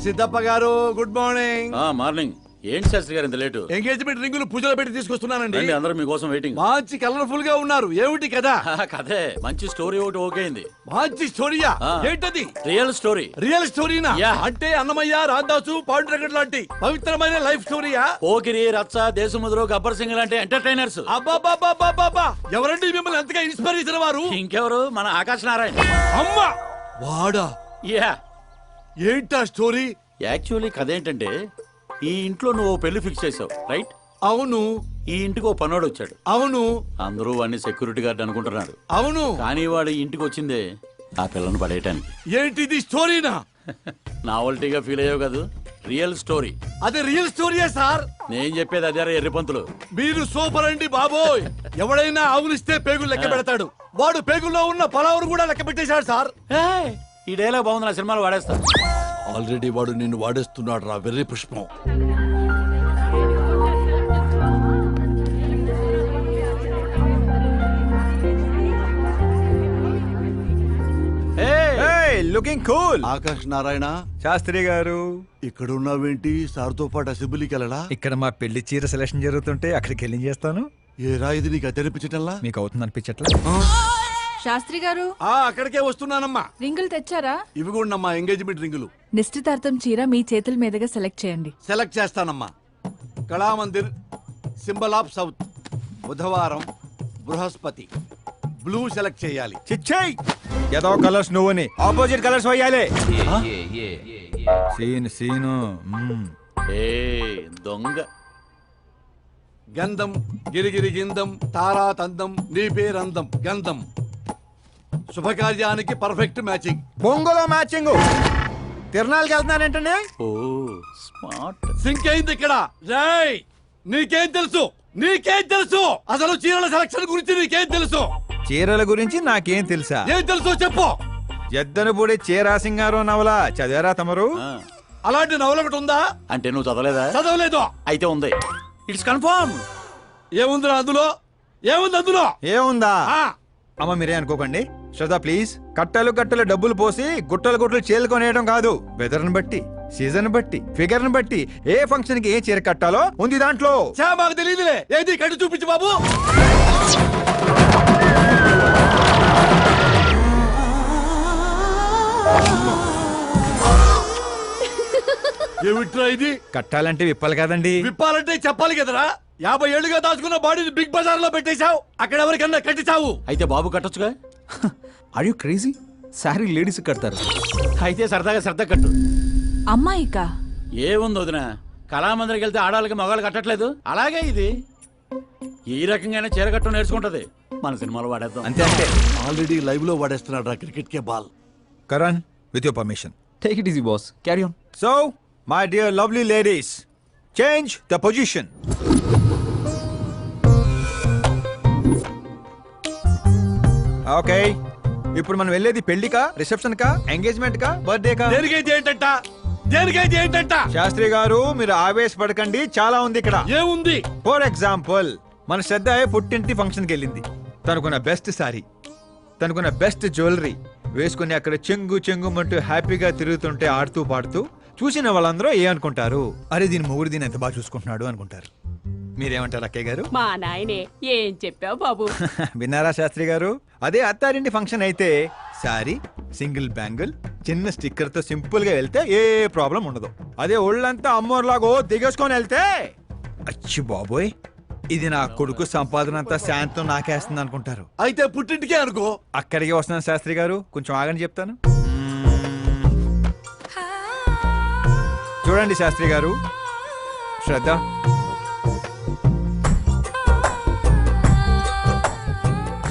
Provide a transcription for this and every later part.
సిద్ధప్ప గారు good morning. Morning. ఏంటి శాస్త్రి గారు ఇంత లేటు? ఎంగేజ్మెంట్ రింగులు పూజలు పెట్టి తీసుకొస్తున్నానండి. అందరూ మీకోసం వెయిటింగ్. మంచి కలర్ఫుల్ గా ఉన్నారు. ఏమిటి కదా? కదే మంచి స్టోరీ ఒకటి ఓకే అయింది. మంచి స్టోరీయా? ఏంటది? Real story. రియల్ స్టోరీనా? అంటే అన్నమయ్య, రాధాసు, పాండురంగడ్ లాంటి పవిత్రమైన లైఫ్ స్టోరీయా? పోకిరి, రచ్చ, దేశముద్రు, గబ్బర్ సింగ్ లాంటి ఎంటర్టైనర్స్. అబ్బాబాబాబాబా, ఎవరండి మిమ్మల్ని ఎంతగా ఇన్స్పైర్ చేసిన వారు? ఇంకెవరు, మన ఆకాశ్ నారాయణ. అమ్మా వాడా? యా. ఏంటా స్టోరీ? యాక్చువల్లీ కథ ఏంటంటే, ఈ ఇంట్లో నువ్వు పెళ్లి ఫిక్స్ చేసావు, రైట్? అవును. ఈ ఇంటికి ఓ పనోడు వచ్చాడు. అవును. అందరూ వాడిని సెక్యూరిటీ గార్డ్ అనుకుంటున్నారు. అవును. కానీ వాడు ఇంటికి వచ్చిందే ఆ పిల్లను పడేయటానికి. ఏంటిది స్టోరీనా? నావల్టీగా ఫీల్ అయ్యావు కదా, రియల్ స్టోరీ. అదే రియల్ స్టోరీయే సార్. నేను చెప్పేది అదే ఎర్రిపంతులు. మీరు సూపర్ అండి బాబోయ్. ఎవడైనా ఆవులిస్తే పేగులు లెక్క పెడతాడు. వాడు పేగుల్లో ఉన్న పలావురు కూడా లెక్క పెట్టేశాడు సార్. ఈ డైలాగ్ బాగుంది, నా సినిమాలో వాడేస్తా. ఆల్రెడీ వాడు నిన్ను వాడేస్తున్నాడు రా వెర్రి పుష్పం. Looking cool. ఆకాష్ నారాయణ శాస్త్రి గారు ఇక్కడ ఉన్నావేంటి? సార్తో పాటు అసెంబ్లీకి వెళ్ళడా? ఇక్కడ మా పెళ్లి చీర సెలక్షన్ జరుగుతుంటే అక్కడికి వెళ్ళి చేస్తాను. ఏ రా ఇది నీకు తెరిపించటల్లా? మీకు అవుతుంది అనిపించట్లా? శాస్త్రి గారు అక్కడికే వస్తున్నానమ్మా. రింగులు తెచ్చారా? ఇవి కూడా నమ్మా ఎంగేజ్మెంట్ రింగులు. నిశ్చితార్థం చీర మీ చేతుల మీదుగా సెలెక్ట్ చేయండి. సెలెక్ట్ చేస్తానమ్మా. కళామందిర్, సింబల్ ఆఫ్ సౌత్, బుధవారం, బృహస్పతి. బ్లూ సెలెక్ట్ చేయాలి. చిచ్చాయి ఏదో కలర్స్ నువ్వుని ఆపోజిట్ కలర్స్ వేయాలి. సీను దొంగ. గంధం గిరిగిరి గిందం, తారా తందం, నీ పేరందం గంధం. శుభకార్యానికి పర్ఫెక్ట్ మ్యాచింగ్. బొంగులో మ్యాచింగ్. తిరణాలకి వెళ్తున్నానంటే ఓ స్మార్ట్. సింక్ అయింది ఇక్కడ. రేయ్ నీకేం తెలుసు? నీకేం తెలుసు? అసలు చీరల సెలక్షన్ గురించి నీకేం తెలుసు? చీరల గురించి నాకేం తెలుసా? ఏం తెలుసు చెప్పు. ఎద్దనపూడి చీరా సింగారం నవల చదివారా తమరు? అలాంటి నవల ఒకటి ఉందా? అంటే నువ్వు చదవలేదా? చదవలేదు. అయితే ఉంది. It's confirm. ఏముందిరా అందులో? ఏముంది అందులో? ఏముందా? అమ్మ మీరే అనుకోకండి. శ్రద్ధ ప్లీజ్. కట్టలు కట్టలు డబ్బులు పోసి గుట్టలు గుట్టలు చీరలుకొనేయడం కాదు. వెదర్ని బట్టి, సీజన్ బట్టి, ఫిగర్ ని బట్టి ఏ ఫంక్షన్ కి ఏ చీర కట్టాలో ఉంది దాంట్లో. మాకు తెలియదులే. ఏది కట్టి చూపించు బాబు. ఏమిట్రా ఇది? కట్టాలంటే విప్పాలి కదండి. విప్పాలంటే చెప్పాలి కదరా. 50 ఏళ్లుగా దాచుకున్న బాడీని బిగ్ బజార్ లో పెట్టేశావు. అక్కడ ఎవరికన్నా కట్టించావు. అయితే బాబు కట్టొచ్చుగా. Are you crazy? Sorry ladies కడతారు. అయితే సరదాగా శ్రద్ధ కట్టు. అమ్మాయికా? ఏముంది వదిన, కళామందిరికి వెళ్తే ఆడాలకి మగాళ్ళు కట్టట్లేదు, అలాగే ఇది ఈ రకంగానే చీర కట్టడం నేర్చుకుంటది. మన సినిమాలో వాడేద్దాం. అంతే అంటే ఆల్రెడీ లైవ్ లో వాడేస్తున్నాడు రా క్రికెట్ కే ball. Karan with your permission. Take it easy boss, carry on. So my dear lovely ladies, change the position. Okay, ఇప్పుడు మనం వెళ్ళేది పెళ్లికా, రిసెప్షన్ కా, ఎంగేజ్మెంట్ కా, బర్త్డే కా? దేనికైతే ఏంటంట? దేనికైతే ఏంటంట? శాస్త్రి గారు మీరు ఆవేశపడకండి, చాలా ఉంది ఇక్కడ. ఏముంది? ఫర్ ఎగ్జాంపుల్ మన శ్రద్ధ పుట్టింటి ఫంక్షన్ కి వెళ్ళింది. తనకున్న బెస్ట్ సారీ, తనకున్న బెస్ట్ జ్యువెలరీ వేసుకుని అక్కడ చెంగు చెంగుమంటూ హ్యాపీగా తిరుగుతుంటే ఆడుతూ పాడుతూ చూసిన వాళ్ళందరూ ఏమనుకుంటారు? అరే దీని మొగుడు దీన్ని ఎంత బాగా చూసుకుంటున్నాడు అనుకుంటారు. మీరేమంటారు అక్కయ్య గారు? మా నాయనే ఏం చెప్పావు బాబు. విన్నారా శాస్త్రి గారు? అదే అత్తారింటి ఫంక్షన్ అయితే సారీ, సింగిల్ బ్యాంగిల్, చిన్న స్టిక్కర్ తో సింపుల్ గా వెళ్తే ఏ ప్రాబ్లం ఉండదు. అదే ఒళ్ళంతా అమ్మోర్లాగో దిగేసుకొని వెళ్తే అచ్చి బాబోయ్ ఇది నా కొడుకు సంపాదన అంతా శాంతం నాకేస్తుంది అనుకుంటారు. అయితే పుట్టింటికే అనుకో. అక్కడికి వస్తున్నాను శాస్త్రి గారు, కొంచెం ఆగని చెప్తాను. చూడండి శాస్త్రి గారు, శ్రద్ధ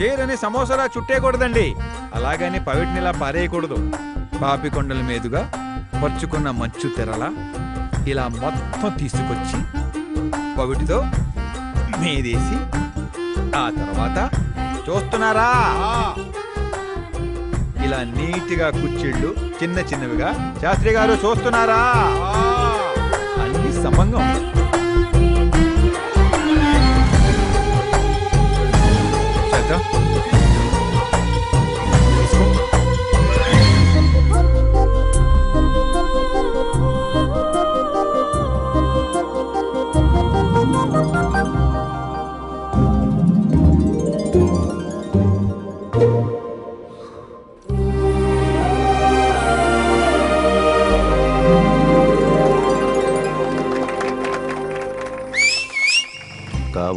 చీరని సమోసాలా చుట్టేయకూడదండి, అలాగని పవిటినిలా పారేయకూడదు. పాపికొండల మీదుగా పరుచుకున్న మంచు తెరల ఇలా మొత్తం తీసుకొచ్చి పవిటితో మీదేసి ఆ తర్వాత చూస్తున్నారా ఇలా నీట్గా కుచ్చిళ్ళు చిన్న చిన్నవిగా. శాస్త్రి గారు చూస్తున్నారా? అన్ని సమంగా ఉంది.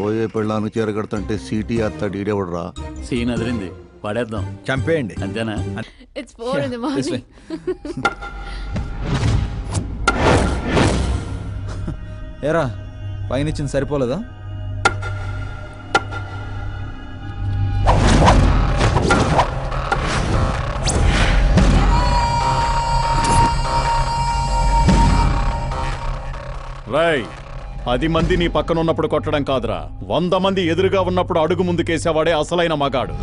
కాబోయే పెళ్ళానికి చేరగడుతుంటే సీటీ అత్తాడు ఈడేవడరా. సీన్ అదిరింది, పడేద్దాం. చంపేయండి. అంతేనా? It's 4 in the morning. ఏరా పైన ఇచ్చింది సరిపోలేదా? రాయ్ 10 మంది నీ పక్కన ఉన్నప్పుడు కొట్టడం కాదురా, 100 మంది ఎదురుగా ఉన్నప్పుడు అడుగు ముందుకేసేవాడే అసలైన మగాడు.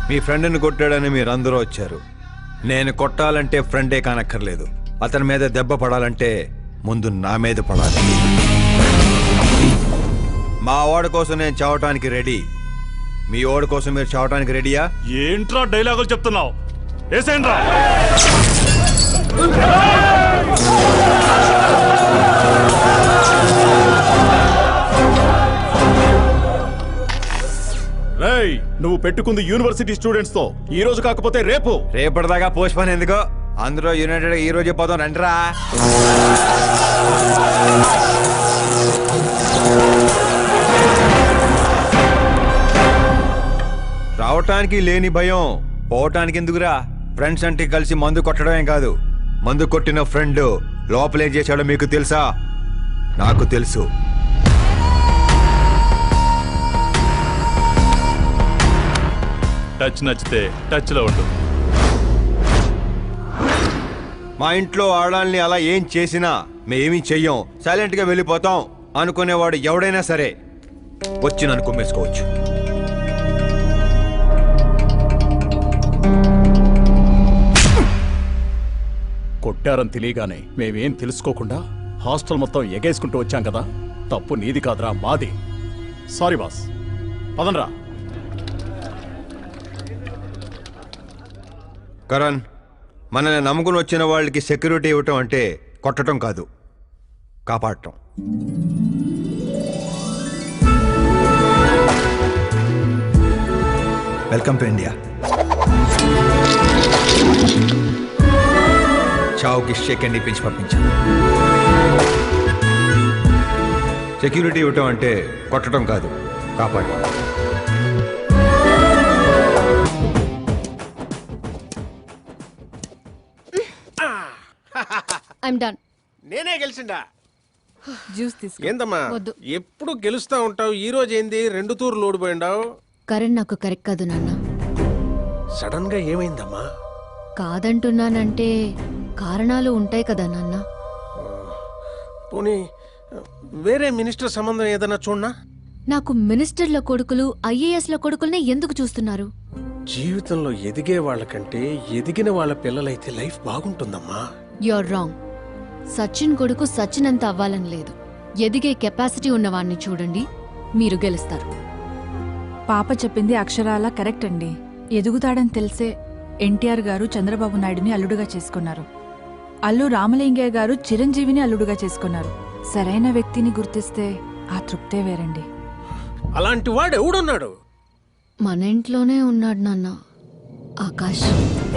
మీ ఫ్రెండ్ని కొట్టాడని మీరందరూ వచ్చారు. నేను కొట్టాలంటే ఫ్రెండే కానక్కర్లేదు. అతని మీద దెబ్బ పడాలంటే ముందు నా మీద పడాలి. మా వాడి కోసం నేను చావటానికి రెడీ. మీ వాడి కోసం మీరు చావటానికి రెడీయా? ఏంట్రా డైలాగులు చెప్తున్నావు? ఏసేంట్రా. రేయ్, నువ్వు పెట్టుకుంది యూనివర్సిటీ స్టూడెంట్స్ తో. ఈ రోజు కాకపోతే రేపు. రేపటిదాకా పోస్ట్ పోన్ ఎందుకో? అందరూ యునైటెడ్ ఈ రోజు పోదాం రండిరా. రావటానికి లేని భయం పోవటానికి ఎందుకురా? ఫ్రెండ్స్ అంటే కలిసి మందు కొట్టడమేం కాదు. మందు కొట్టిన ఫ్రెండ్ లోపలేం చేశాడో మీకు తెలుసా? నాకు తెలుసు. టచ్ నచ్చితే టచ్ లో ఉండు. మా ఇంట్లో ఆడాల్ని అలా ఏం చేసినా మేమీ చెయ్యం, సైలెంట్ గా వెళ్ళిపోతాం అనుకునేవాడు ఎవడైనా సరే వచ్చి నన్ను కుమ్మేసుకోవచ్చు. కొట్టారని తెలియగానే మేమేం తెలుసుకోకుండా హాస్టల్ మొత్తం ఎగేసుకుంటూ వచ్చాం కదా. తప్పు నీది కాదురా, మాది. Sorry boss. పదనరా. కరణ్, మనల్ని నమ్ముకుని వచ్చిన వాళ్ళకి సెక్యూరిటీ ఇవ్వటం అంటే కొట్టడం కాదు, కాపాడటం. Welcome to India. చావుకి షేక్ అండ్ ఇప్పించి పంపించాను. సెక్యూరిటీ ఇవ్వటం అంటే కొట్టడం కాదు, కాపాడటం. I'm done. నేనే గెలిచిండా? జ్యూస్ తీసుకో. ఏందమ్మా వద్దు. ఎప్పుడు గెలుస్తా ఉంటావు, ఈ రోజు ఏంది 2 తూర్లు ఓడిపోయిండావు? కరణ్ నాకు కరెక్ట్ కాదు నాన్న. సడన్ గా ఏమైందమ్మా? కాదంటున్నానంటే కారణాలు ఉంటాయి కదా నాన్న. పోనీ వేరే మినిస్టర్ సంబంధం ఏదైనా చూడనా? నాకు మినిస్టర్ల కొడుకులు ఐఏఎస్ల కొడుకుల్నే ఎందుకు చూస్తున్నారు? జీవితంలో ఎదిగే వాళ్ళకంటే ఎదిగిన వాళ్ళ పిల్లలైతే లైఫ్ బాగుంటుందమ్మా. You're wrong. సచిన్ కొడుకు సచిన్ అంత అవ్వాలని లేదు. ఎదిగే కెపాసిటీ ఉన్నవాణ్ణి చూడండి, మీరు గెలుస్తారు. పాప చెప్పింది అక్షరాలా కరెక్ట్ అండి. ఎదుగుతాడని తెలిసే ఎన్టీఆర్ గారు చంద్రబాబు నాయుడుని అల్లుడుగా చేసుకున్నారు. అల్లు రామలింగయ్య గారు చిరంజీవిని అల్లుడుగా చేసుకున్నారు. సరైన వ్యక్తిని గుర్తిస్తే ఆ తృప్తే వేరండి. అలాంటి వాడు ఎవడున్నాడు? మన ఇంట్లోనే ఉన్నాడు నాన్న, ఆకాష్.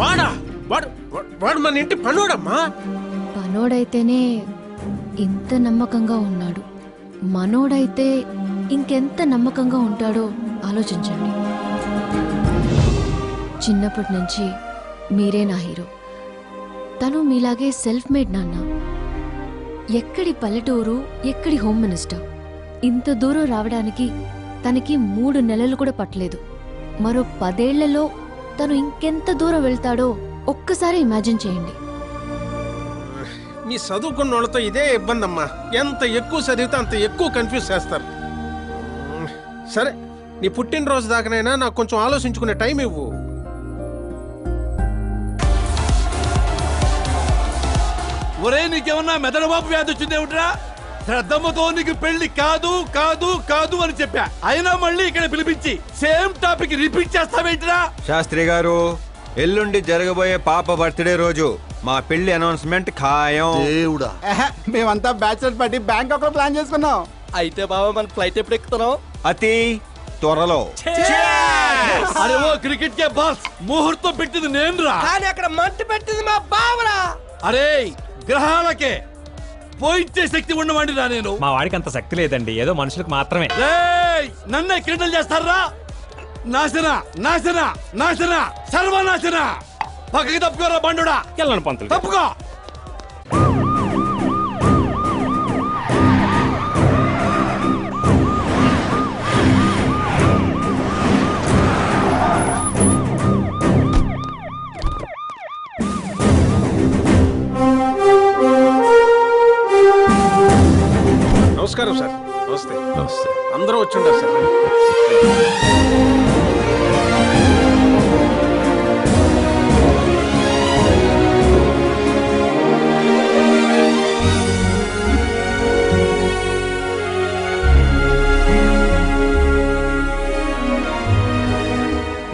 వాడా? వాడు మన ఇంటి పనోడమ్మా. పనోడైతేనే ఇంత నమ్మకంగా ఉన్నాడు. మనోడైతే ఇంకెంత నమ్మకంగా ఉంటాడో ఆలోచించండి. చిన్నప్పటి నుంచి మీరే నా హీరో. తను మీలాగే సెల్ఫ్ మేడ్ నాన్న. ఎక్కడి పల్లెటూరు, ఎక్కడి హోమ్ మినిస్టర్. ఇంత దూరం రావడానికి తనకి 3 నెలలు కూడా పట్టలేదు. మరో 10 ఏళ్లలో తను ఇంకెంత దూరం వెళ్తాడో ఒక్కసారి ఇమాజిన్ చేయండి. మీ చదువుకున్న వాళ్ళతో ఇదే ఇబ్బంది అమ్మా. ఎంత ఎక్కువ చదివితే అంత ఎక్కువ కన్ఫ్యూజ్ చేస్తారు. సరే, నీ పుట్టినరోజు దాకానైనా నాకు కొంచెం ఆలోచించుకునే టైం ఇవ్వు. ఒరే నీకేమన్నా మెదడు బాబు వ్యాధి వచ్చిందేమిట్రా? శ్రద్ధమ్మతో నీకు పెళ్లి కాదు కాదు కాదు అని చెప్పా, అయినా మళ్ళీ ఇక్కడ పిలిపించి సేమ్ టాపిక్ రిపీట్ చేస్తావేంటిరా? శాస్త్రి గారు, ఎల్లుండి జరగబోయే పాప బర్త్డే రోజు మా పెళ్లి అనౌన్స్మెంట్ ఖాయం. దేవుడా, మేమంతా బ్యాచిలర్ పార్టీ బ్యాంకాక్ లో ప్లాన్ చేసుకున్నాం. అయితే బాబా మన ఫ్లైట్ ఎప్పుడు ఎక్కుతున్నాం? అతి త్వరలో. అరే ఓ క్రికెట్ కే బాస్, ముహూర్తం పెట్టింది నేను రా. కానీ అక్కడ మంట పెట్టింది మా బావరా. అరే గ్రహాలకే పోయించే శక్తి ఉన్నవాడిని రా నేను. మా వాడికి అంత శక్తి లేదండి, ఏదో మనుషులకు మాత్రమే. రేయ్, నన్నే క్రీడలు చేస్తారా? నాశన నాశన నాశన సర్వనాశన. పక్కకి తప్పుకోరా బండుడా. వెళ్ళండి పంతులు. తప్పుకో. నమస్కారం సార్. నమస్తే. నమస్తే. అందరూ వచ్చుంటారు సార్.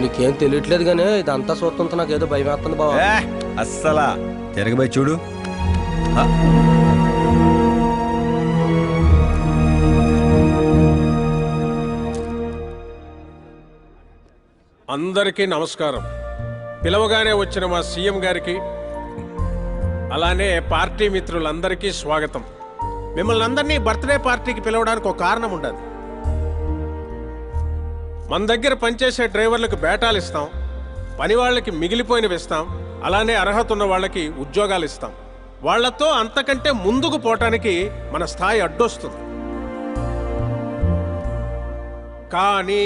నీకేం తెలియట్లేదు కానీ ఇదంతా చూస్తుంటే నాకు ఏదో భయం వేస్తుంది బాబా. అస్సలా జరగబోయి చూడు. అందరికీ నమస్కారం. పిలవగానే వచ్చిన మా సీఎం గారికి, అలానే పార్టీ మిత్రులందరికీ స్వాగతం. మిమ్మల్ని అందరినీ బర్త్డే పార్టీకి పిలవడానికి ఒక కారణం ఉండదు. మన దగ్గర పనిచేసే డ్రైవర్లకు బేటాలు ఇస్తాం, పని వాళ్ళకి మిగిలిపోయినవి ఇస్తాం, అలానే అర్హత ఉన్న వాళ్ళకి ఉద్యోగాలు ఇస్తాం. వాళ్లతో అంతకంటే ముందుకు పోవటానికి మన స్థాయి అడ్డొస్తుంది. కానీ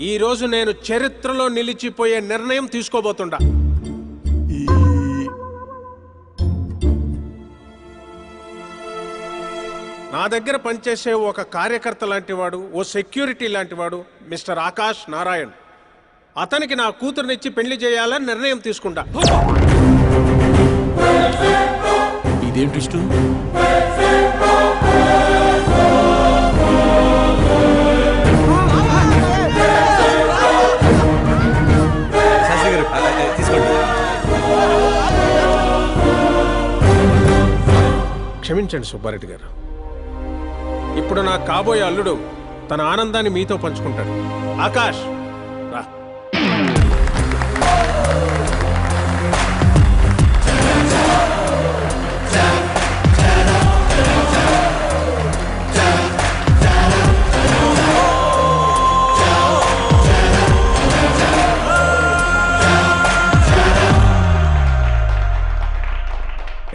ఈరోజు నేను చరిత్రలో నిలిచిపోయే నిర్ణయం తీసుకోబోతుండా. నా దగ్గర పనిచేసే ఒక కార్యకర్త లాంటివాడు, ఓ సెక్యూరిటీ లాంటివాడు మిస్టర్ ఆకాష్ నారాయణ్. అతనికి నా కూతురునిచ్చి పెళ్లి చేయాలని నిర్ణయం తీసుకుంటా. ఇదేంటి ఇష్టం? క్షమించండి సుబ్బారెడ్డి గారు. ఇప్పుడు నా కాబోయే అల్లుడు తన ఆనందాన్ని మీతో పంచుకుంటాడు. ఆకాష్ రా.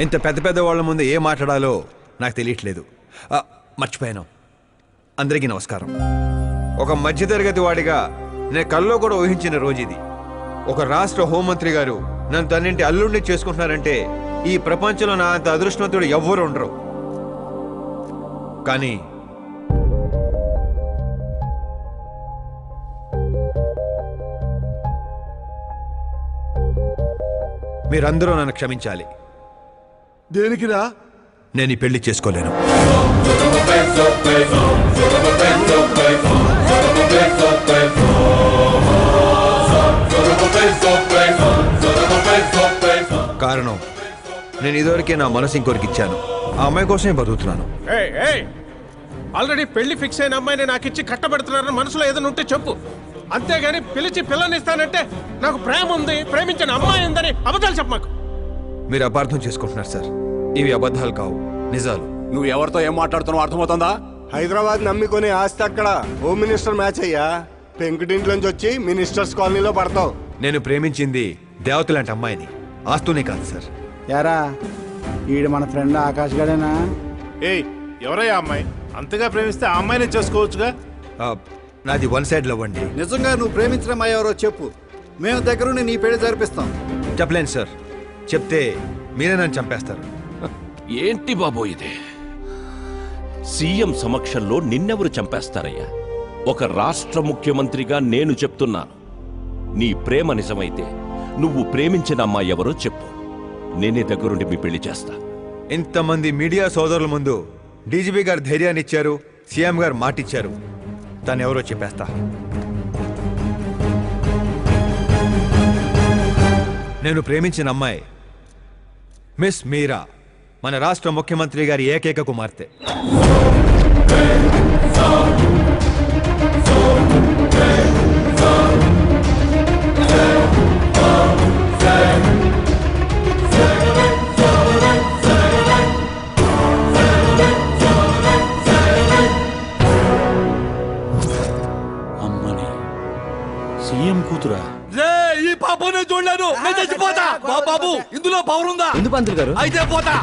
ఇంత పెద్ద పెద్ద వాళ్ళ ముందు ఏం మాట్లాడాలో నాకు తెలియట్లేదు. మర్చిపోయాను. అందరికీ నమస్కారం. ఒక మధ్యతరగతి వాడిగా నేను కల్లో కూడా ఊహించిన రోజు ఇది. ఒక రాష్ట్ర హోంమంత్రి గారు నన్ను తన్నింటి అల్లుడిని చేసుకుంటున్నారంటే ఈ ప్రపంచంలో నా అంత అదృష్టవంతుడు ఎవ్వరూ ఉండరు. కానీ మీరందరూ నన్ను క్షమించాలి. దేనికిరా? నేను ఈ పెళ్లి చేసుకోలేను. కారణం, నేను ఇదివరకే నా మనసు ఇంకొరికి ఇచ్చాను. ఆ అమ్మాయి కోసమే బతుకుతున్నాను. ఆల్రెడీ పెళ్లి ఫిక్స్ అయిన అమ్మాయిని నాకు ఇచ్చి కట్టబెడుతున్నారని మనసులో ఏదైనా ఉంటే చెప్పు. అంతేగాని పిలిచి పిల్లనిస్తానంటే నాకు ప్రేమ ఉంది, ప్రేమించిన అమ్మాయి ఉందని అబద్ధాలు చెప్పమాకు. మీరు అపార్థం చేసుకుంటున్నారు సార్. ఇవి అబద్ధాలు కావు, నిజాలు. నువ్వు ఎవరితో ఏం మాట్లాడుతున్నావు అర్థమవుతుందా? హైదరాబాద్ నమ్మికొని ఆస్తి అక్కడ హోమ్ మినిస్టర్ మ్యాచ్ అయ్యా. పెంకుటింట్లోంచి వచ్చి మినిస్టర్స్ కాలనీలో పడతావు. నేను ప్రేమించింది దేవత లాంటి అమ్మాయిని, ఆస్తూనే కాదు సార్. యారా, ఈడు మన ఫ్రెండ్ ఆకాష్ గడేనా? ఏయ్, ఎవరయ్యా అమ్మాయి? అంతగా ప్రేమిస్తే ఆ అమ్మాయినే చేసుకోవచ్చుగా. నాది వన్ సైడ్ లవ్ అండి. నిజంగా నువ్వు ప్రేమించిన అమ్మాయి ఎవరో చెప్పు, మేము దగ్గరుండి నీ పెళ్లి జరిపిస్తాం. చెప్పలేను సార్. చెప్తే మీరే నన్ను చంపేస్తారు. ఏంటి బాబో ఇదే? సీఎం సమక్షంలో నిన్నెవరు చంపేస్తారయ్యా? ఒక రాష్ట్ర ముఖ్యమంత్రిగా నేను చెప్తున్నాను, నీ ప్రేమ నిజమైతే నువ్వు ప్రేమించిన అమ్మాయి ఎవరో చెప్పు, నేనే దగ్గరుండి మీ పెళ్లి చేస్తా. ఇంతమంది మీడియా సోదరుల ముందు డీజీపీ గారు ధైర్యాన్ని ఇచ్చారు, సీఎం గారు మాట ఇచ్చారు. తను ఎవరో చెప్పేస్తా. నేను ప్రేమించిన అమ్మాయి మిస్ మీరా, మన రాష్ట్ర ముఖ్యమంత్రి గారి ఏకైక కుమార్తె. అమ్మని సీఎం కూతురా? ఈ పాప నేను చూడలేను, నేను చచ్చిపోతా. బాబు ఇందులో పవర్ ఉందా? ఎందుకు పంతులు గారు? అయితే పోతా.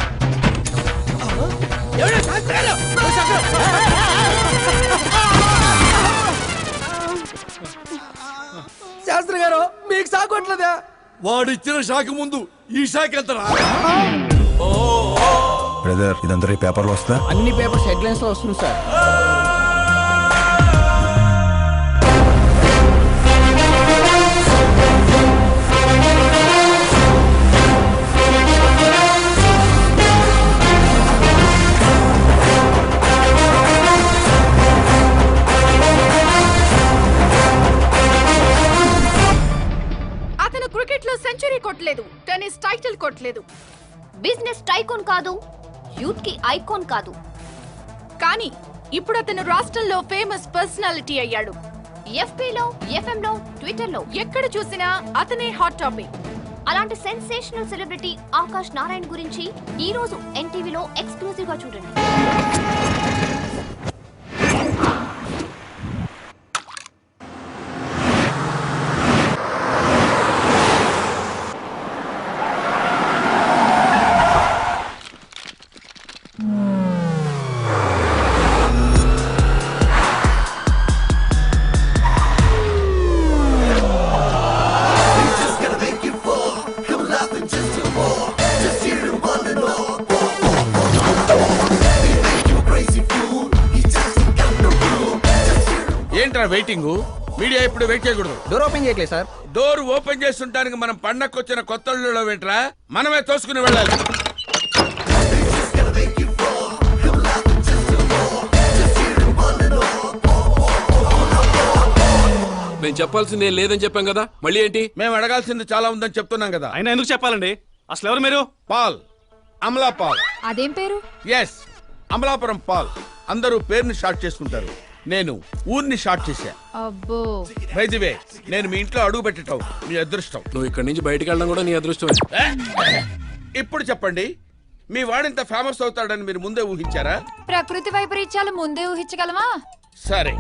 శాస్త్రి గారు మీకు సాగొట్లేదా? వాడు ఇచ్చిన షాక్ ముందు ఈ షాక్ ఎంతరా? బ్రదర్, ఇదంతా పేపర్లో వస్తుందా? అన్ని పేపర్స్ హెడ్లైన్స్ లో వస్తుంది సార్. అతను క్రికెట్ లో సెంచరీ కొట్టలేదు, టెన్నిస్ టైటిల్ కొట్టలేదు, బిజినెస్ టైకోన్ కాదు, యూత్ కి ఐకాన్ కాదు. కానీ ఇప్పుడు అతను రాష్ట్రంలో ఫేమస్ పర్సనాలిటీ అయ్యాడు. ఎఫ్బీలో, ఎఫ్ఎంలో, ట్విట్టర్లో ఎక్కడ చూసినా అతనే హాట్ టాపిక్. అలాంటి సెన్సేషనల్ సెలబ్రిటీ ఆకాష్ నారాయణ్ గురించి ఈ రోజు ఎన్టీవీలో ఎక్స్క్లూజివ్ గా చూడండి. ఏంట్రా వెయిటింగ్? మీడియా ఇప్పుడు వెయిట్ చేయకూడదు. డోర్ ఓపెన్ చేయట్లేదు సార్. డోర్ ఓపెన్ చేస్తుంటానికి మనం పండక్కొచ్చిన కొత్త ఇళ్ళలో వెంట్రా మనమే తోసుకుని వెళ్ళాలి. మేము చెప్పాల్సింది ఏం లేదని చెప్పాం కదా, మళ్ళీ ఏంటి? మేము అడగాల్సింది చాలా ఉందని చెప్తున్నాం కదా. అయినా ఎందుకు చెప్పాలండి? అసలు ఎవరు మీరు? పాల్, అమలా పాల్. అదేం పేరు? ఎస్, అమలాపురం పాల్. అందరూ పేరుని షార్ట్ చేసుకుంటారు, నేను ఊరిని షార్ట్ చేశా. అబ్బో. బై ది వే, నేను మీ ఇంట్లో అడుగు పెట్టటం మీ అదృష్టం. నువ్వు ఇక్కడి నుంచి బయటికి వెళ్ళడం కూడా నీ అదృష్టం. ఇప్పుడు చెప్పండి, మీ వాడింత ఫేమస్ అవుతాడని మీరు ముందే ఊహించారా? ప్రకృతి వైపరీత్యాలు ముందే ఊహించగలమా? సరే,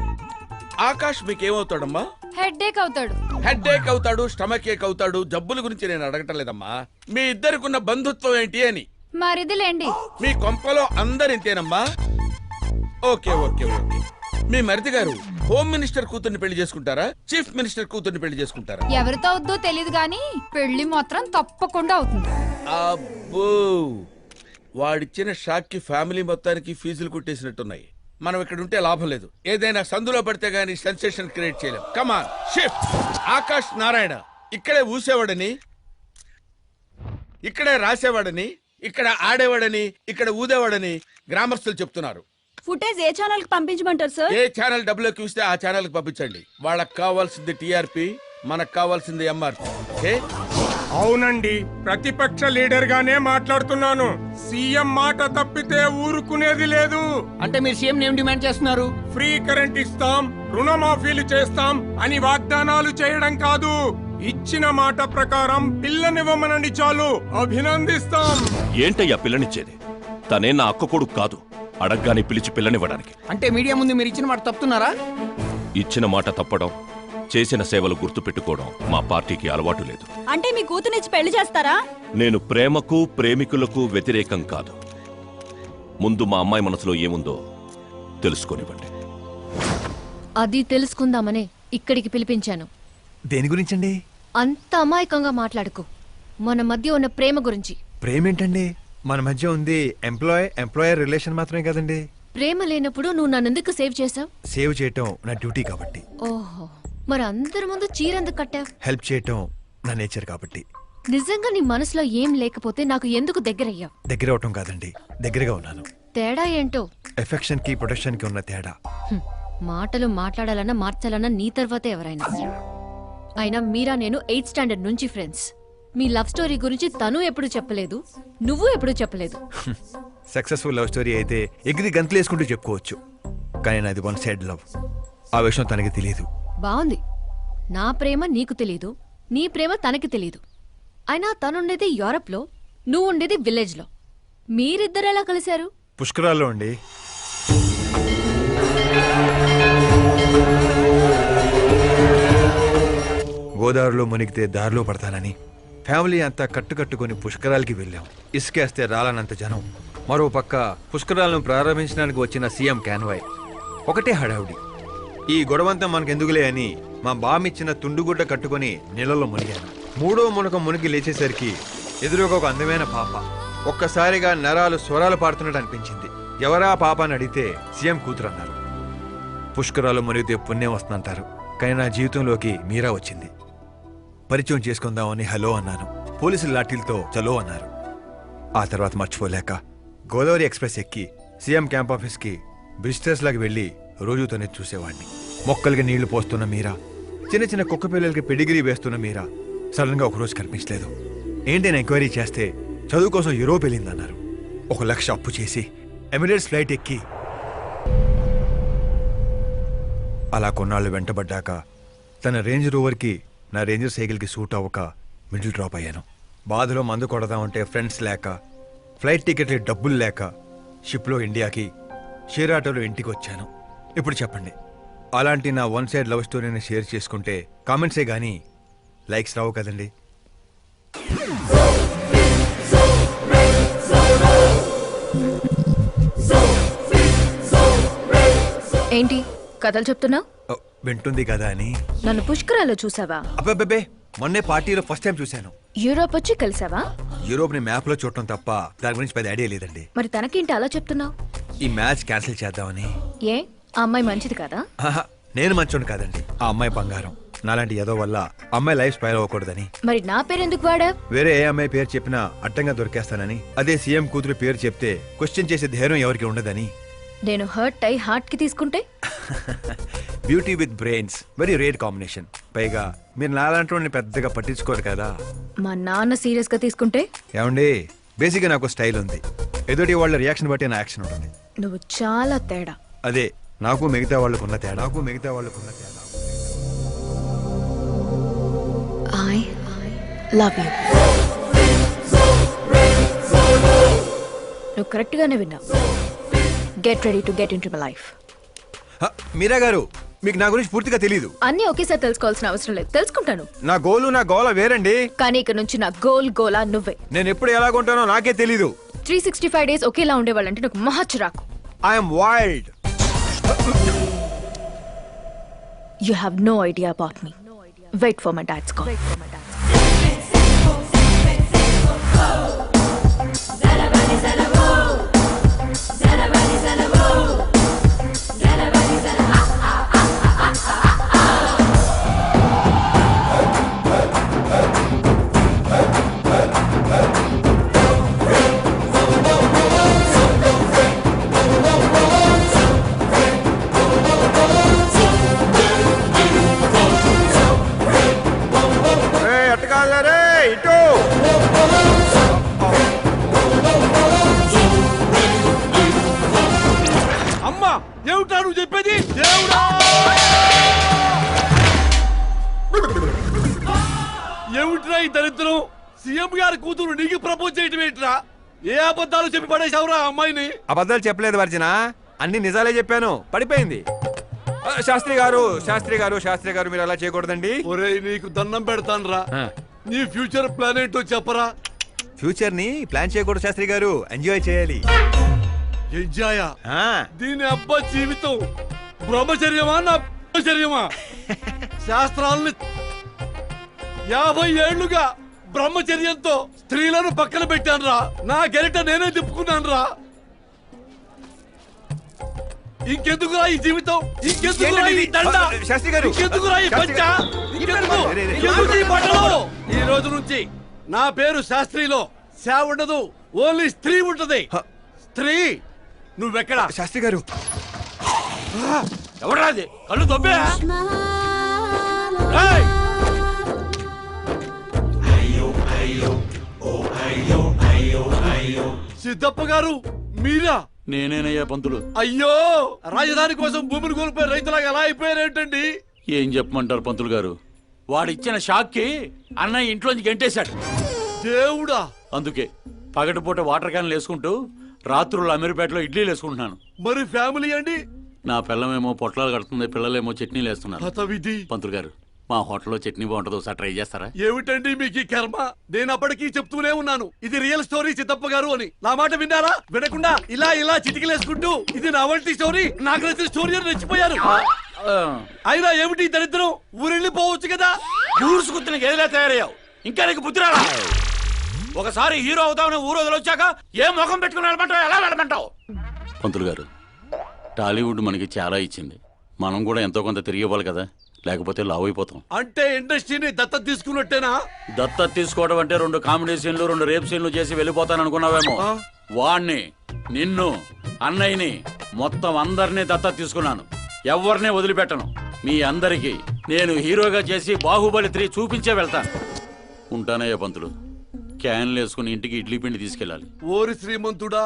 ఆకాష్ మీకేమవుతాడమ్మా? హెడ్ఏక్ అవుతాడు. హెడ్ఏక్ అవుతాడు, స్టమక్ ఏక్ అవుతాడు. జబ్బుల గురించి నేను అడగటం లేదమ్మా, మీ ఇద్దరికున్న బంధుత్వం ఏంటి అని. మరిదిలేండి. మీ కొంపలో అందరింతేనమ్మా? Okay okay okay. మీ మరిది గారు హోమ్ మినిస్టర్ కూతుర్ని పెళ్లి చేసుకుంటారా, చీఫ్ మినిస్టర్ కూతుర్ని పెళ్లి చేసుకుంటారా? ఎవరితో అవుద్దో తెలియదు గాని పెళ్లి మాత్రం తప్పకుండా అవుతుంది. అబ్బో, వాడిచ్చిన షాక్ కి ఫ్యామిలీ మొత్తానికి ఫీజులు కుట్టేసినట్టున్నాయి. మనం ఇక్కడ ఉంటే లాభం లేదు, ఏదైనా సందులో పడితే గానీ సెన్సేషన్ క్రియేట్ చేయలేం. Come on shift. ఆకాష్ నారాయణ ఇక్కడే ఊసేవాడని, ఇక్కడే రాసేవాడని, ఇక్కడ ఆడేవాడని, ఇక్కడ ఊదేవాడని గ్రామస్తులు చెప్తున్నారు. ఫుటేజ్ ఏ ఛానల్ కి పంపించమంటారు సార్? ఏ ఛానల్ డబ్బులోకి ఇస్తే ఆ ఛానల్ కి పంపించండి. వాళ్ళకి కావాల్సింది టీఆర్పీ, మనకు కావాల్సింది ఎంఆర్పీ. అవునండి, ప్రతిపక్ష లీడర్ గానే మాట్లాడుతున్నాను. సీఎం మాట తప్పితే ఊరుకునేది లేదు. అంటే మీరు సీఎం ఏం డిమాండ్ చేస్తున్నారు? ఫ్రీ కరెంట్ ఇస్తాం, రుణమాఫీలు చేస్తాం అని వాగ్దానాలు చేయడం కాదు, ఇచ్చిన మాట ప్రకారం పిల్లనివ్వమనండి చాలు, అభినందిస్తాం. ఏంటయ్యా పిల్లనిచ్చేది? తనే నా అక్క కొడుకు కాదు, అడగ్గానే పిలిచి పిల్లనివ్వడానికి. అంటే మీడియా ముందు మీరు ఇచ్చిన మాట తప్పుతున్నారా? ఇచ్చిన మాట తప్పడం, చేసిన సేవలు గుర్తుపెట్టుకోవడం మా పార్టీకి అలవాటు లేదు. అంటే మీ కూతునిచ్చి పెళ్లి చేస్తారా? నేను ప్రేమకు ప్రేమికులకు వ్యతిరేకం కాదు. ముందు మా అమ్మాయి మనసులో ఏముందో తెలుసుకోనివ్వండి. అది తెలుసుకుందామనే ఇక్కడికి పిలిపించాను. దేని గురించండి? అంత అమాయకంగా మాట్లాడుకో. మన మధ్య ఉన్న ప్రేమ గురించి. ప్రేమ ఏంటండి? మన మధ్య ఉంది ఎంప్లాయర్ రిలేషన్ మాత్రమే కదండి. ప్రేమ లేనప్పుడు నువ్వు నన్నెందుకు సేవ్ చేసావు? సేవ్ చేయటం నా డ్యూటీ కాబట్టి. ఓహో, మరి అందరి ముందు చీరెందుకు కట్టావు? హెల్ప్ చేయటం నా నేచర్ కాబట్టి. నిజంగా నీ మనసులో ఏం లేకపోతే నాకు ఎందుకు దగ్గరయ్యావు? దగ్గర అవటం కాదండి, దగ్గరగా ఉన్నాను. తేడా ఏంటో? ఎఫెక్షన్ కి ప్రొటెక్షన్ కి ఉన్న తేడా. మాటలు మాట్లాడాలన్నా మార్చాలన్నా నీ తర్వాతే ఎవరైనా. అయినా మీరా నేను 8th స్టాండర్డ్ నుంచి ఫ్రెండ్స్. మీ లవ్ స్టోరీ గురించి తను ఎప్పుడు చెప్పలేదు, నువ్వు ఎప్పుడు చెప్పలేదు. సక్సెస్ఫుల్ లవ్ స్టోరీ అయితే ఎగిరి గంతులేసుకుంటూ చెప్పుకోవచ్చు, కానీ నాది వన్ సైడ్ లవ్. ఆ విషయం తనకి తెలియదు. బాగుంది. నా ప్రేమ నీకు తెలీదు, నీ ప్రేమ తనకి తెలీదు. అయినా తనుండేది యూరప్లో, నువ్వు ఉండేది విలేజ్లో. మీరిద్దరు ఎలా కలిశారు? పుష్కరాల్లో అండి. గోదావరిలో మునిగితే దారిలో పడతానని ఫ్యామిలీ అంతా కట్టుకట్టుకుని పుష్కరాలకి వెళ్ళాం. ఇసుకేస్తే రాలనంత జనం. మరో పక్క పుష్కరాలను ప్రారంభించడానికి వచ్చిన సీఎం కాన్వాయ్. ఒకటే హడావుడి. ఈ గొడవంతా మనకెందుకులే అని మా బామిచ్చిన తుండుగుడ్డ కట్టుకుని నీళ్ళలో మునిగాను. మూడో మునక మునిగి లేచేసరికి ఎదురుగా ఒక అందమైన పాప. ఒక్కసారిగా నరాలు స్వరాలు పాడుతున్నట్టు అనిపించింది. ఎవరా పాప అని అడిగితే సీఎం కూతురు అన్నారు. పుష్కరాలు మునిగితే పుణ్యం వస్తుందంటారు, కానీ నా జీవితంలోకి మీరా వచ్చింది. పరిచయం చేసుకుందామని హలో అన్నాను. పోలీసులు లాఠీలతో చలో అన్నారు. ఆ తర్వాత మర్చిపోలేక గోదావరి ఎక్స్ప్రెస్ ఎక్కి సీఎం క్యాంప్ ఆఫీస్కి విజిటర్స్ లాగా వెళ్ళి రోజు తనే చూసేవాడిని. మొక్కలకి నీళ్లు పోస్తున్న మీరా, చిన్న చిన్న కుక్క పిల్లలకి పెడిగిరీ వేస్తున్న మీరా సడన్గా ఒకరోజు కనిపించలేదు. ఏంటని ఎంక్వైరీ చేస్తే చదువు కోసం యూరోప్ వెళ్ళిందన్నారు. 1 లక్ష అప్పు చేసి ఎమిరేట్స్ ఫ్లైట్ ఎక్కి అలా కొన్నాళ్ళు వెంటబడ్డాక తన రేంజ్ రోవర్కి నా రేంజర్ సైకిల్కి సూట్ అవ్వక మిడిల్ డ్రాప్ అయ్యాను. బాధలో మందు కొడదామంటే ఫ్రెండ్స్ లేక, ఫ్లైట్ టికెట్లు డబ్బులు లేక షిప్లో ఇండియాకి, షేర్ ఆటోలో ఇంటికి వచ్చాను. ఇప్పుడు చెప్పండి, అలాంటి నా వన్ సైడ్ లవ్ స్టోరీని షేర్ చేసుకుంటే కామెంట్సే కానీ లైక్స్ రావు కదండి. ఏంటి కథలు చెప్తున్నా? వింటుంది కదా అని. నన్ను పుష్కరాల్లో చూసావా? అబ్బే, మొన్నే పార్టీలో ఫస్ట్ టైం చూశాను. యూరోప్ వచ్చి కలిసావా? యూరోప్ ని మ్యాప్ లో చూడటం తప్ప దాని గురించి పెద్ద ఐడియా లేదండి. మరి తనకేంటి అలా చెప్తున్నావు? ఈ మ్యాచ్ క్యాన్సిల్ చేద్దామని. ఏ ఆ అమ్మాయి మంచిది కదా? నేను మంచోడు కాదండి, ఆ అమ్మాయి బంగారం. నాలాంటి ఏదో వల్ల అమ్మాయి లైఫ్ స్పైల్ అవ్వకూడదని. మరి నా పేరు ఎందుకు వాడా? వేరే ఏ అమ్మాయి పేరు చెప్పినా అడ్డంగా దొరికేస్తానని. అదే సీఎం కూతురు పేరు చెప్తే క్వశ్చన్ చేసే ధైర్యం ఎవరికి ఉండదని. నేను హర్ట్ అయి హార్ట్ కి తీసుకుంటే? Beauty with brains very rare combination. పైగా మీరు నాలాంటి పెద్దగా పట్టించుకోరు కదా. మా నాన్న సీరియస్ గా తీసుకుంటే? ఏమండి, బేసిక్ గా నాకు స్టైల్ ఉంది. ఎదుటి వాళ్ళ రియాక్షన్ బట్టి నా యాక్షన్ ఉంటుంది. నువ్వు చాలా తేడా. అదే నాకు మిగతా వాళ్ళకున్న తేడా. I love you. నువ్వు కరెక్ట్ గానే విన్నావు. Get ready to get into my life. Meera గారు, మీకు నా గురించి పూర్తిగా తెలీదు. అన్నీ ఒకేసారి తెలుసుకోవాల్సిన అవసరం లేదు, తెలుసుకుంటాను. నా గోలు నా గోల వేరండి. కానీ ఇక నుంచి నా గోలా నువ్వే. నేను ఎప్పుడు ఎలాగుంటానో నాకే తెలీదు. 365 days ఒకేలా ఉండేవాళ్ళంటే నాకు మహా చిరాకు. I'm wild. You have no idea about me. Wait for my dad's call. అమ్మా ఏమిటా నువ్వు చెప్పేది? దేవుడా, ఏమిట్రా ఈ దరిద్రం? సీఎం గారి కూతురు నీకు ప్రపోజ్ చేయటం ఏంట్రా? ఏ అబద్ధాలు చెప్పి పడేసావురా అమ్మాయిని? అబద్ధాలు చెప్పలేదు వర్జన, అన్ని నిజాలే చెప్పాను. పడిపోయింది. శాస్త్రి గారు మీరు అలా చేయకూడదండి. ఒరేయ్, నీకు దండం పెడతాను రా. నీ ఫ్యూచర్ ప్లాన్ ఏంటో చెప్పరా. ఫ్యూచర్ ని ప్లాన్ చేయకూడదు శాస్త్రి గారు, ఎంజాయ్ చేయాలి. ఎంజాయా? దీని అబ్బా జీవితం బ్రహ్మచర్యమా నా బ్రహ్మచర్యమా? శాస్త్రాలని 50 ఏళ్లుగా బ్రహ్మచర్యంతో స్త్రీలను పక్కన పెట్టాను రా. నా గెరిట నేనే తిప్పుకున్నాను రా. ఇంకెందుకురా ఈ జీవితం? ఇంకెందుకురా ఈ దండ? శాస్త్రి గారు, ఇంకెందుకురా ఈ పంచ? ఇంకెందుకు ఈ బట్టలు? ఈ రోజు నుంచి నా పేరు శాస్త్రిలో శా ఉండదు, ఓన్లీ స్త్రీ ఉంటది. స్త్రీ నువ్వెక్కడా? శాస్త్రి గారు ఎవడా అది? కళ్ళు దొబ్బే సిద్ధప్ప గారు మీరా? నేనేనయ్యా పంతులు. అయ్యో, రాజధాని కోసం భూమిని కోల్పోయి రైతులాగా ఎలా అయిపోయారేంటండి? ఏం చెప్పమంటారు పంతులు గారు, వాడిచ్చిన షాక్ కి అన్నయ్య ఇంట్లోంచి గెంటేశాడు. దేవుడా! అందుకే పగటిపూట వాటర్ క్యాన్లు వేసుకుంటూ రాత్రులు అమీర్పేటలో ఇడ్లీలు వేసుకుంటున్నాను. మరి ఫ్యామిలీ అండి? నా పిల్లమేమో పొట్లాలు కడుతుంది, పిల్లలేమో చట్నీలు వేస్తున్నారు. హతవిధి. పంతులు గారు, మా హోటల్లో చట్నీ బాగుంటుందో ఒకసారి ట్రై చేస్తారా? ఏమిటండి మీకు ఈ కర్మ? నేను అప్పటికీ చెప్తూనే ఉన్నాను ఇది రియల్ స్టోరీ సిద్ధప్ప గారు అని. నా మాట విన్నారా? వినకుండా ఇలా ఇలా చిటికలేసుకుంటూ ఇది నా వంటి స్టోరీ, నాకు నచ్చిన స్టోరీ అని రెచ్చిపోయారు. అయినా ఏమిటి దరిద్రం? ఊరెళ్ళిపోవచ్చు కదా. ఊరుసుకుత్తిన గదిలా తయారయ్యావు, ఇంకా నీకు బుద్ధి రాలా? ఒకసారి హీరో అవుతామని ఊరు వదిలొచ్చాక ఏ ముఖం పెట్టుకుని వెళ్ళమంటావు, ఎలా వెళ్ళమంటావు? పంతులు గారు, టాలీవుడ్ మనకి చాలా ఇచ్చింది, మనం కూడా ఎంతో కొంత తిరిగి ఇవ్వాలి కదా, లేకపోతే లావ్ అయిపోతాం. అంటే ఇండస్ట్రీని దత్తత తీసుకున్నట్టేనా? దత్తత తీసుకోవడం అంటే 2 కామెడీ సీన్లు 2 రేప్ సీన్లు చేసి వెళ్ళిపోతాను అనుకున్నావేమో. వాణ్ణి, నిన్ను, అన్నయ్యని, మొత్తం అందరినీ దత్తత తీసుకున్నాను. ఎవరినే వదిలిపెట్టను. మీ అందరికీ నేను హీరోగా చేసి బాహుబలి 3 చూపించే వెళ్తాను. ఉంటానయ్య పంతులు. క్యాన్లు వేసుకుని ఇంటికి ఇడ్లీ పిండి తీసుకెళ్ళాలి. ఓరి శ్రీమంతుడా,